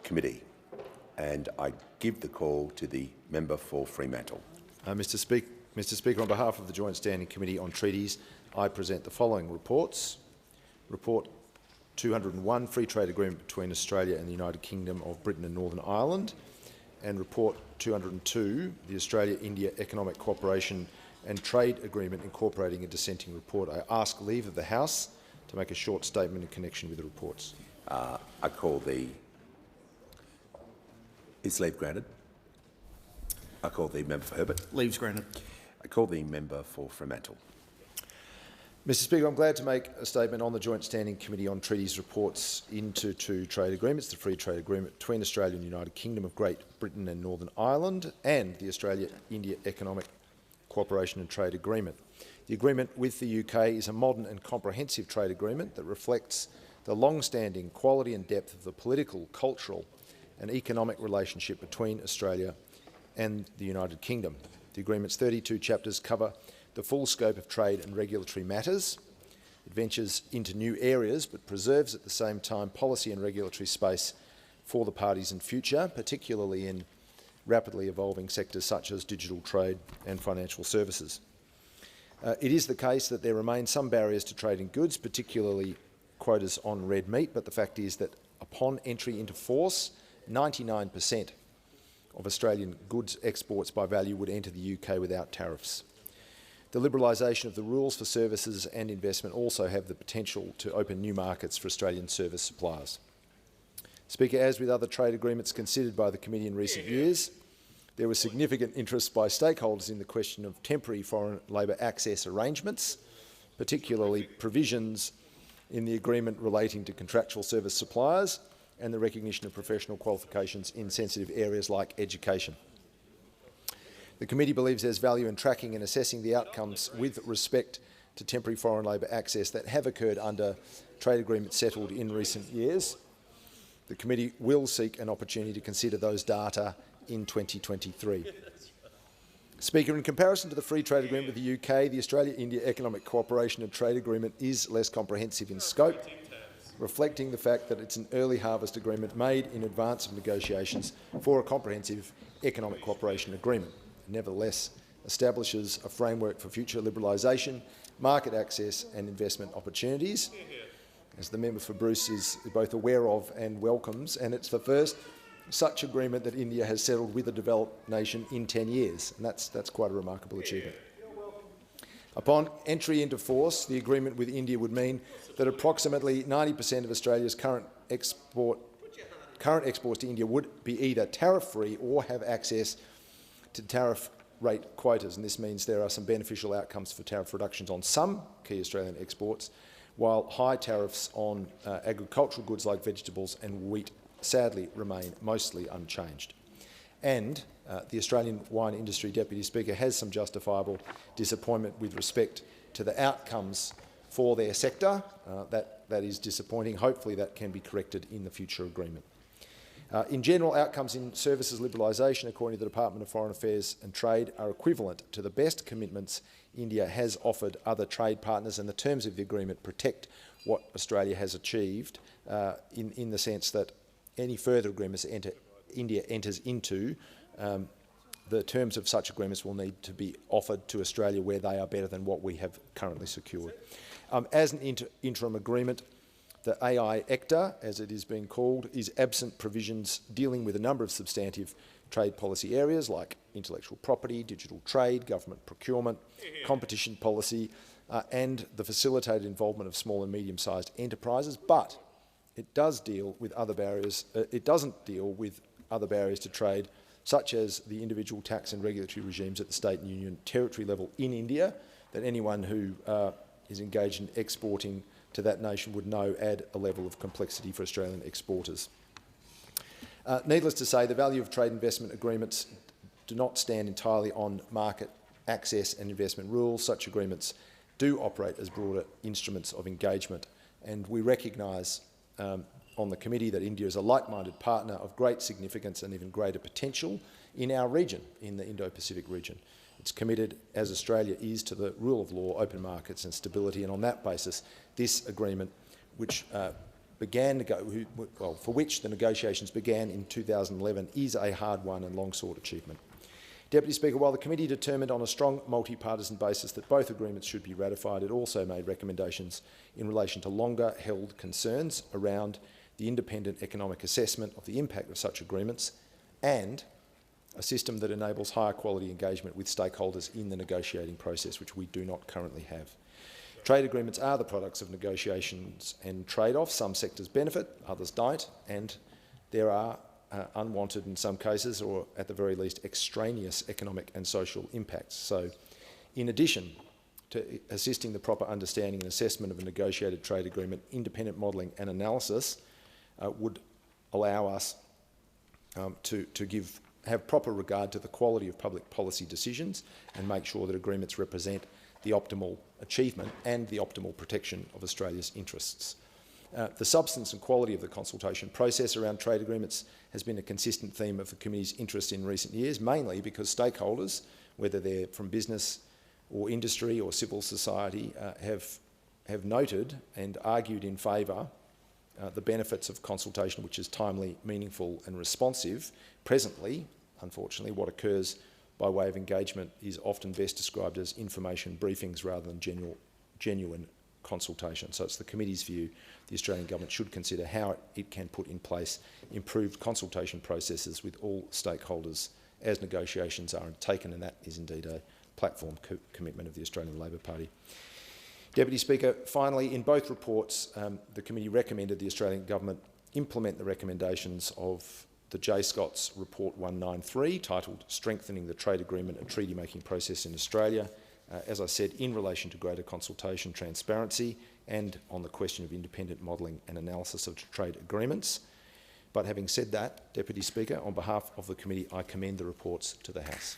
committee. And I give the call to the member for Fremantle. Mr. Speaker, on behalf of the Joint Standing Committee on Treaties, I present the following reports. Report 201, Free Trade Agreement between Australia and the United Kingdom of Britain and Northern Ireland, and Report 202, the Australia-India Economic Cooperation and Trade Agreement incorporating a dissenting report. I ask leave of the House to make a short statement in connection with the reports. I call the... Is leave granted? I call the member for Herbert. Leave's granted. I call the member for Fremantle. Mr. Speaker, I'm glad to make a statement on the Joint Standing Committee on Treaties reports into two trade agreements, the Free Trade Agreement between Australia and the United Kingdom of Great Britain and Northern Ireland and the Australia-India Economic Cooperation and Trade Agreement. The agreement with the UK is a modern and comprehensive trade agreement that reflects the long-standing quality and depth of the political, cultural and economic relationship between Australia and the United Kingdom. The agreement's 32 chapters cover the full scope of trade and regulatory matters. It ventures into new areas but preserves at the same time policy and regulatory space for the parties in future, particularly in rapidly evolving sectors such as digital trade and financial services. It is the case that there remain some barriers to trade in goods, particularly quotas on red meat, but the fact is that upon entry into force, 99% of Australian goods exports by value would enter the UK without tariffs. The liberalisation of the rules for services and investment also have the potential to open new markets for Australian service suppliers. Speaker, as with other trade agreements considered by the committee in recent years, there was significant interest by stakeholders in the question of temporary foreign labour access arrangements, particularly provisions in the agreement relating to contractual service suppliers and the recognition of professional qualifications in sensitive areas like education. The committee believes there is value in tracking and assessing the outcomes with respect to temporary foreign labour access that have occurred under trade agreements settled in recent years. The committee will seek an opportunity to consider those data in 2023. Speaker, in comparison to the Free Trade Agreement with the UK, the Australia-India Economic Cooperation and Trade Agreement is less comprehensive in scope, reflecting the fact that it's an early harvest agreement made in advance of negotiations for a comprehensive economic cooperation agreement. It nevertheless establishes a framework for future liberalisation, market access and investment opportunities, as the member for Bruce is both aware of and welcomes, and it's the first such agreement that India has settled with a developed nation in 10 years, and that's quite a remarkable achievement. Upon entry into force, the agreement with India would mean that approximately 90% of Australia's current exports to India would be either tariff-free or have access to tariff rate quotas, and this means there are some beneficial outcomes for tariff reductions on some key Australian exports, while high tariffs on agricultural goods like vegetables and wheat sadly remain mostly unchanged. And the Australian Wine Industry Deputy Speaker has some justifiable disappointment with respect to the outcomes for their sector. That is disappointing. Hopefully that can be corrected in the future agreement. In general, outcomes in services liberalisation, according to the Department of Foreign Affairs and Trade, are equivalent to the best commitments India has offered other trade partners, and the terms of the agreement protect what Australia has achieved in the sense that any further agreements India enters into, the terms of such agreements will need to be offered to Australia where they are better than what we have currently secured. As an interim agreement, the AI ECTA, as it is being called, is absent provisions dealing with a number of substantive trade policy areas like intellectual property, digital trade, government procurement, competition policy, and the facilitated involvement of small and medium-sized enterprises. But it does deal with other barriers. It doesn't deal with other barriers to trade, such as the individual tax and regulatory regimes at the state and union territory level in India, that anyone who is engaged in exporting to that nation would know add a level of complexity for Australian exporters. Needless to say, the value of trade investment agreements do not stand entirely on market access and investment rules. Such agreements do operate as broader instruments of engagement, and we recognise on the committee that India is a like-minded partner of great significance and even greater potential in our region, in the Indo-Pacific region. It's committed, as Australia is, to the rule of law, open markets and stability, and on that basis, this agreement, which for which the negotiations began in 2011, is a hard-won and long-sought achievement. Deputy Speaker, while the committee determined on a strong multi-partisan basis that both agreements should be ratified, it also made recommendations in relation to longer-held concerns around the independent economic assessment of the impact of such agreements and a system that enables higher quality engagement with stakeholders in the negotiating process, which we do not currently have. Trade agreements are the products of negotiations and trade-offs. Some sectors benefit, others don't, and there are unwanted in some cases, or at the very least extraneous economic and social impacts. So in addition to assisting the proper understanding and assessment of a negotiated trade agreement, independent modelling and analysis would allow us to have proper regard to the quality of public policy decisions and make sure that agreements represent the optimal achievement and the optimal protection of Australia's interests. The substance and quality of the consultation process around trade agreements has been a consistent theme of the committee's interest in recent years, mainly because stakeholders, whether they're from business or industry or civil society, have noted and argued in favour the benefits of consultation, which is timely, meaningful and responsive. Presently, unfortunately, what occurs by way of engagement is often best described as information briefings rather than genuine consultation. So it's the committee's view the Australian government should consider how it can put in place improved consultation processes with all stakeholders as negotiations are undertaken, and that is indeed a platform commitment of the Australian Labor Party. Deputy Speaker, finally, in both reports, the committee recommended the Australian government implement the recommendations of the J. Scott's Report 193, titled Strengthening the Trade Agreement and Treaty Making Process in Australia, as I said, in relation to greater consultation, transparency and on the question of independent modelling and analysis of trade agreements. But having said that, Deputy Speaker, on behalf of the committee, I commend the reports to the House.